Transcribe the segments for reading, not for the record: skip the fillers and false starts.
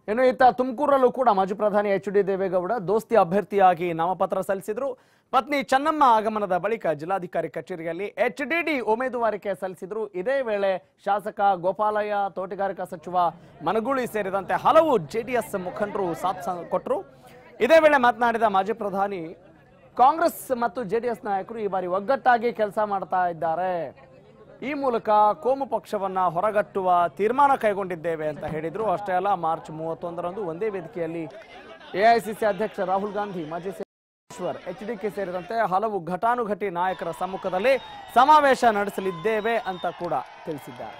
ಇನ್ನು ಇತ್ತ ತುಮಕೂರಲ್ಲೂ ಕೂಡ ಮಾಜಿ ಪ್ರಧಾನಿ ಎಚ್.ಡಿ. ದೇವೇಗೌಡ ದೋಸ್ತಿ ಅಭ್ಯರ್ಥಿಯಾಗಿ ನಾಮಪತ್ರ ಸಲ್ಲಿಸಿದ್ರು. ಪತ್ನಿ ಚೆನ್ನಮ್ಮ ಆಗಮನದ ಬಳಿಕ ಜಿಲ್ಲಾಧಿಕಾರಿ ಕಚೇರಿಯಲ್ಲಿ ಎಚ್.ಡಿ. ಉಮೇದುವಾರಿಕೆ ಸಲ್ಲಿಸಿದ್ರು. ಇದೇ ವೇಳೆ ಶಾಸಕ ಗೋಪಾಲಯ್ಯ, ತೋಟಗಾರಿಕಾ ಸಚಿವ ಮನಗೂಳಿ ಸೇರಿದಂತೆ ಹಲವು ಜೆಡಿಎಸ್ ಮುಖಂಡರು ಸಾಥ್ ಕೊಟ್ಟರು. ಇದೇ ವೇಳೆ ಮಾತನಾಡಿದ ಮಾಜಿ ಪ್ರಧಾನಿ, ಕಾಂಗ್ರೆಸ್ ಮತ್ತು ಜೆಡಿಎಸ್ ನಾಯಕರು ಈ ಬಾರಿ ಒಗ್ಗಟ್ಟಾಗಿ ಕೆಲಸ ಮಾಡ್ತಾ ಇದ್ದಾರೆ. ಈ ಮೂಲಕ ಕೋಮು ಪಕ್ಷವನ್ನ ಹೊರಗಟ್ಟುವ ತೀರ್ಮಾನ ಕೈಗೊಂಡಿದ್ದೇವೆ ಅಂತ ಹೇಳಿದ್ರು. ಅಷ್ಟೇ ಅಲ್ಲ, ಮಾರ್ಚ್ 31ರಂದು ಒಂದೇ ವೇದಿಕೆಯಲ್ಲಿ ಎಐಸಿಸಿ ಅಧ್ಯಕ್ಷ ರಾಹುಲ್ ಗಾಂಧಿ, ಮಾಜಿ ಈಶ್ವರ್, ಎಚ್.ಡಿ.ಕೆ ಸೇರಿದಂತೆ ಹಲವು ಘಟಾನುಘಟಿ ನಾಯಕರ ಸಮ್ಮುಖದಲ್ಲಿ ಸಮಾವೇಶ ನಡೆಸಲಿದ್ದೇವೆ ಅಂತ ಕೂಡ ತಿಳಿಸಿದ್ದಾರೆ.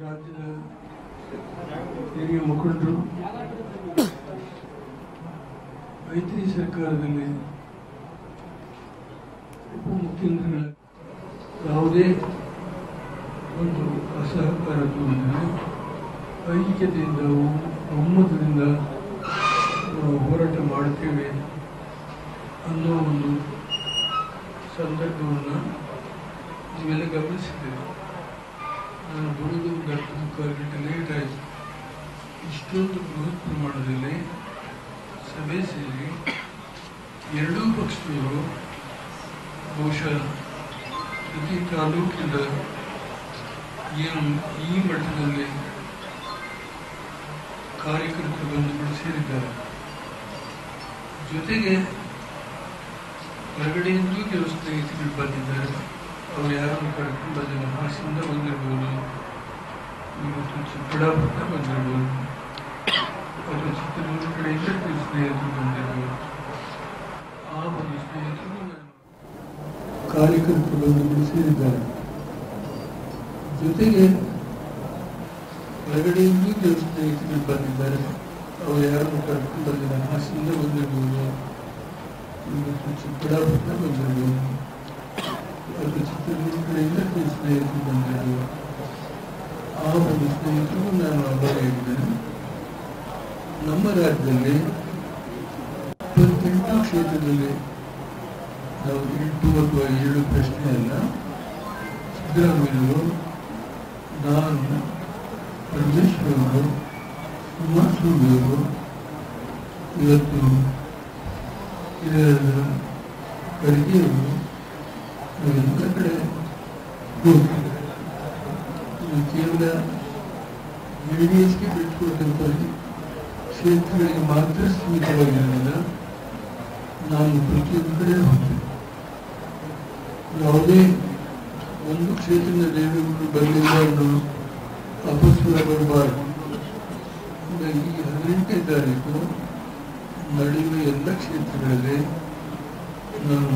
ರಾಜ್ಯದ ಹಿರಿಯ ಮುಖಂಡರು ಮೈತ್ರಿ ಸರ್ಕಾರದಲ್ಲಿ ಉಪಮುಖ್ಯಮಂತ್ರಿಗಳ ಯಾವುದೇ ಒಂದು ಅಸಹಕಾರ ತೋರಿದರೆ ಐಕ್ಯತೆಯಿಂದ ಒಮ್ಮತದಿಂದ ನಾವು ಹೋರಾಟ ಮಾಡುತ್ತೇವೆ ಅನ್ನೋ ಒಂದು ಸಂದರ್ಭವನ್ನು ನೀವೆಲ್ಲ ಗಮನಿಸಿದ್ದೇವೆ. ನಾನು ಬರುವುದು ಗಂಟೆ ಲೇಟ್ ಆಯಿತು. ಇಷ್ಟೊಂದು ಬೃಹತ್ ಪ್ರಮಾಣದಲ್ಲಿ ಸಭೆ ಸೇರಿ ಎರಡೂ ಪಕ್ಷದವರು ಬಹುಶಃ ಪ್ರತಿ ತಾಲೂಕಿನ ಏನು ಈ ಮಟ್ಟದಲ್ಲಿ ಕಾರ್ಯಕರ್ತರು ಬಂಧುಗಳು ಸೇರಿದ್ದಾರೆ. ಜೊತೆಗೆ ಹೊರಗಡೆಯಿಂದಲೂ ಕೆಲವು ಸ್ನೇಹಿತರು ಬಂದಿದ್ದಾರೆ. ಅವರು ಯಾರನ್ನು ಕರ್ಕೊಂಡು ಬಂದಿಲ್ಲ. ಹಾಸನದಿಂದ ಬಂದಿರ್ಬೋದು, ಇವತ್ತು ಚಿಕ್ಕಬಳ್ಳಾಪುರದಿಂದ ಬಂದಿರ್ಬೋದು, ಅಥವಾ ಚಿತ್ರದುರ್ಗ ಕಡೆಯಿಂದ ಕೆಲವು ಸ್ನೇಹಿತರು ಬಂದಿರ್ಬೋದು. ಆ ಒಂದು ಸ್ನೇಹಿತರು ಕಾರ್ಯಕರ್ತರು ಬಂಧುಗಳು ಸೇರಿದ್ದಾರೆ. ಜೊತೆಗೆ ಹೊರಗಡೆಯಿಂದಲೂ ಕೆಲವು ಸ್ನೇಹಿತರು ಬಂದಿದ್ದಾರೆ. ಅವರು ಯಾರನ್ನು ಕರ್ಕೊಂಡು ಬಂದಿಲ್ಲ. ಹಾಸನದಿಂದ ಬಂದಿರ್ಬೋದು, ಇವತ್ತು ಚಿಕ್ಕಬಳ್ಳಾಪುರದಿಂದ ಬಂದಿರ್ಬೋದು, ಅದು ಚಿತ್ರದುರ್ಗ ಕಡೆಯಿಂದ ಕೆಲವು ಸ್ನೇಹಿತರು ಬಂದಿರ್ಬೋದು. ಆ ಒಂದು ಸ್ನೇಹಿತರು ನಾನು ಆಭಾರಿಯಾಗಿದ್ದೇನೆ. ನಮ್ಮ ರಾಜ್ಯದಲ್ಲಿ 28 ಕ್ಷೇತ್ರದಲ್ಲಿ ನಾವು 8 ಅಥವಾ 7 ಪ್ರಶ್ನೆ ಅಲ್ಲ, ಸಿದ್ದರಾಮಯ್ಯವರು, ನಾನು, ಪರಮೇಶ್ವರವರು, ಕುಮಾರಸ್ವಾಮಿಯವರು, ಇವತ್ತು ಖರ್ಗೆಯವರು ನಾವೆಲ್ಲ ಕಡೆ ಹೋಗ್ತೀವಿ. ಕೇವಲ ಜೆಡಿಎಸ್ಗೆ ಬಿಟ್ಟುಕೊಟ್ಟಂಥ ಕ್ಷೇತ್ರಗಳಿಗೆ ಮಾತ್ರ ಸೀಮಿತವಾಗಿರೋದ್ರಿಂದ ನಾನು ಪ್ರತಿಯೊಂದು ಕಡೆ ಹೋಗ್ತೇನೆ. ಯಾವುದೇ ಒಂದು ಕ್ಷೇತ್ರದ ದೇವೇಗೌಡರು ಬರಲಿಲ್ಲ ಅನ್ನೋ ಅಪಸ್ವರ ಬರಬಾರದು. ಈ 18ನೇ ತಾರೀಕು ನಡೆಯುವ ಎಲ್ಲ ಕ್ಷೇತ್ರಗಳಲ್ಲಿ ನಾನು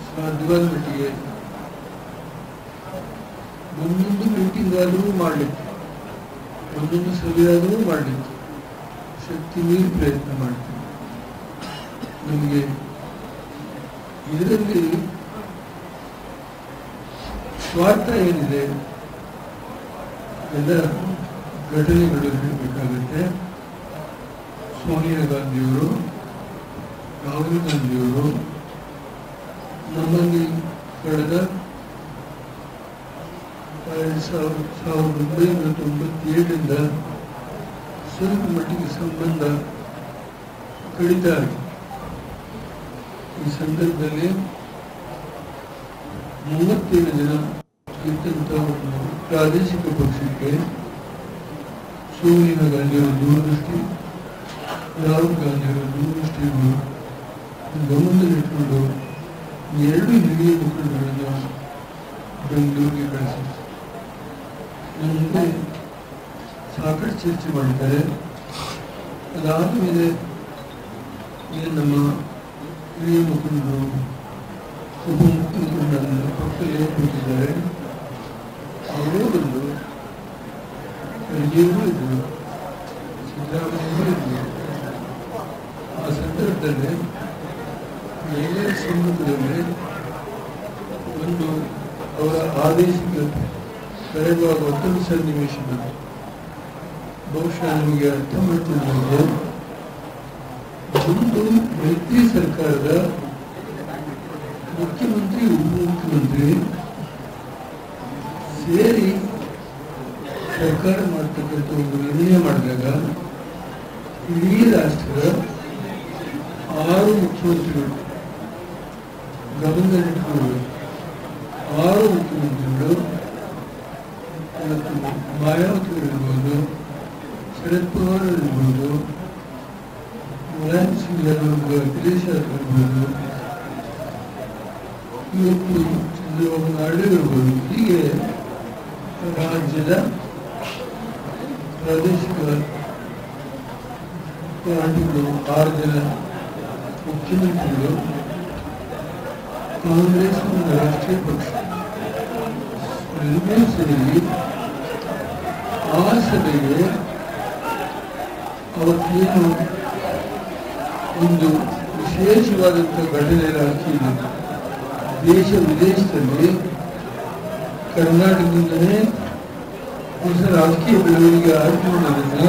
ಸಾಧ್ಯವಾದ ಮಟ್ಟಿಗೆ ಒಂದೊಂದು ಮೀಟಿಂಗ್ ಆದರೂ ಮಾಡಲಿಕ್ಕೆ, ಒಂದೊಂದು ಸಭೆಯಾದರೂ ಮಾಡಲಿಕ್ಕೆ ಶಕ್ತಿ ಮೀರಿ ಪ್ರಯತ್ನ ಮಾಡ್ತೀನಿ. ನಮಗೆ ಇದರಲ್ಲಿ ಸ್ವಾರ್ಥ ಏನಿದೆ ಎಲ್ಲ ಘಟನೆಗಳು ಹೇಳಬೇಕಾಗುತ್ತೆ. ಸೋನಿಯಾ ಗಾಂಧಿಯವರು, ರಾಹುಲ್ ಗಾಂಧಿಯವರು ನಮ್ಮಲ್ಲಿ ಕಳೆದ 1997ರಿಂದ ಸ್ವಲ್ಪ ಮಟ್ಟಿಗೆ ಸಂಬಂಧ ಕಡಿತ ಆಗಿದೆ. ಈ ಸಂದರ್ಭದಲ್ಲಿ 37 ಜನ ಇದ್ದಂಥ ಒಂದು ಪ್ರಾದೇಶಿಕ ಪಕ್ಷಕ್ಕೆ ಸೋನಿಯಾ ಗಾಂಧಿಯವರ ದೂರದೃಷ್ಟಿ, ರಾಹುಲ್ ಗಾಂಧಿಯವರ ದೂರದೃಷ್ಟಿಯನ್ನು ಗಮನದಲ್ಲಿಟ್ಟುಕೊಂಡು 2 ಹಿರಿಯ ಮುಖಂಡರನ್ನು ಬೆಂಗಳೂರಿಗೆ ಕಳಿಸಿದ್ರು. ನನ್ನ ಮುಂದೆ ಸಾಕಷ್ಟು ಚರ್ಚೆ ಮಾಡಿದ್ದಾರೆ. ಅದಾದ ಮೇಲೆ ಏನು ನಮ್ಮ ಹಿರಿಯ ಮುಖಂಡರು ಉಪಮುಖ್ಯಮಂತ್ರಿಗಳನ್ನು ಪಕ್ಕದಲ್ಲೇ ಕೂತಿದ್ದಾರೆ. ಅವರೇ ಬಂದು ಖರ್ಗೆಯವರು ಇದ್ದರು, ಸಿದ್ದರಾಮಯ್ಯವರು ಇದ್ದರು. ಆ ಸಂದರ್ಭದಲ್ಲಿ ಎಲ್ಲ ಸಮ್ಮುಖದಲ್ಲಿ ಒಂದು ಅವರ ಆದೇಶಕ್ಕೆ ಕರೆಯುವಾಗ ಒಂದು ಸನ್ನಿವೇಶ ಬಂತು. ಬಹುಶಃ ನಮಗೆ ಅರ್ಥ ಮಾಡ್ತಿದ್ದಂತೆ ಒಂದು ಮೈತ್ರಿ ಸರ್ಕಾರದ ಮುಖ್ಯಮಂತ್ರಿ ಉಪಮುಖ್ಯಮಂತ್ರಿ ಸೇರಿ ಸರ್ಕಾರ ಮಾಡ್ತಕ್ಕಂಥ ಒಂದು ನಿರ್ಣಯ ಮಾಡಿದಾಗ ಇಡೀ ರಾಷ್ಟ್ರದ 6 ಮುಖ್ಯಮಂತ್ರಿಗಳು ಗಮನದಲ್ಲಿಟ್ಟುಕೊಂಡು 6 ಮುಖ್ಯಮಂತ್ರಿಗಳು ಮಾಯಾವತಿಗಳಿರ್ಬೋದು, ಶರದ್ ಪವಾರ್ ಇರ್ಬೋದು, ಮುಲಾಯಂ ಸಿಂಗ್ ಯಾದವ್ ಅಖಿಲೇಶ್ ಯಾದವ್ ಇರ್ಬೋದು, ಇವತ್ತು ಚಂದ್ರಬಾಬು ನಾಯ್ಡು ಇರ್ಬೋದು, ಹೀಗೆ ರಾಜ್ಯದ ಪ್ರಾದೇಶಿಕ ಪಾರ್ಟಿಗಳು 6 ಜನ ಮುಖ್ಯಮಂತ್ರಿಗಳು ಕಾಂಗ್ರೆಸ್ ಒಂದು ರಾಷ್ಟ್ರೀಯ ಪಕ್ಷ ಎಲ್ಲರೂ ಸೇರಿ ಆ ಸಭೆಗೆ ಅವತ್ತೇನು ಒಂದು ವಿಶೇಷವಾದಂಥ ಘಟನೆ ರಾಜಕೀಯ ದೇಶ ವಿದೇಶದಲ್ಲಿ ಕರ್ನಾಟಕದಿಂದಲೇ ಹೊಸ ರಾಜಕೀಯ ಬೆಳವಣಿಗೆ ಆಯ್ತು ಅನ್ನೋದನ್ನ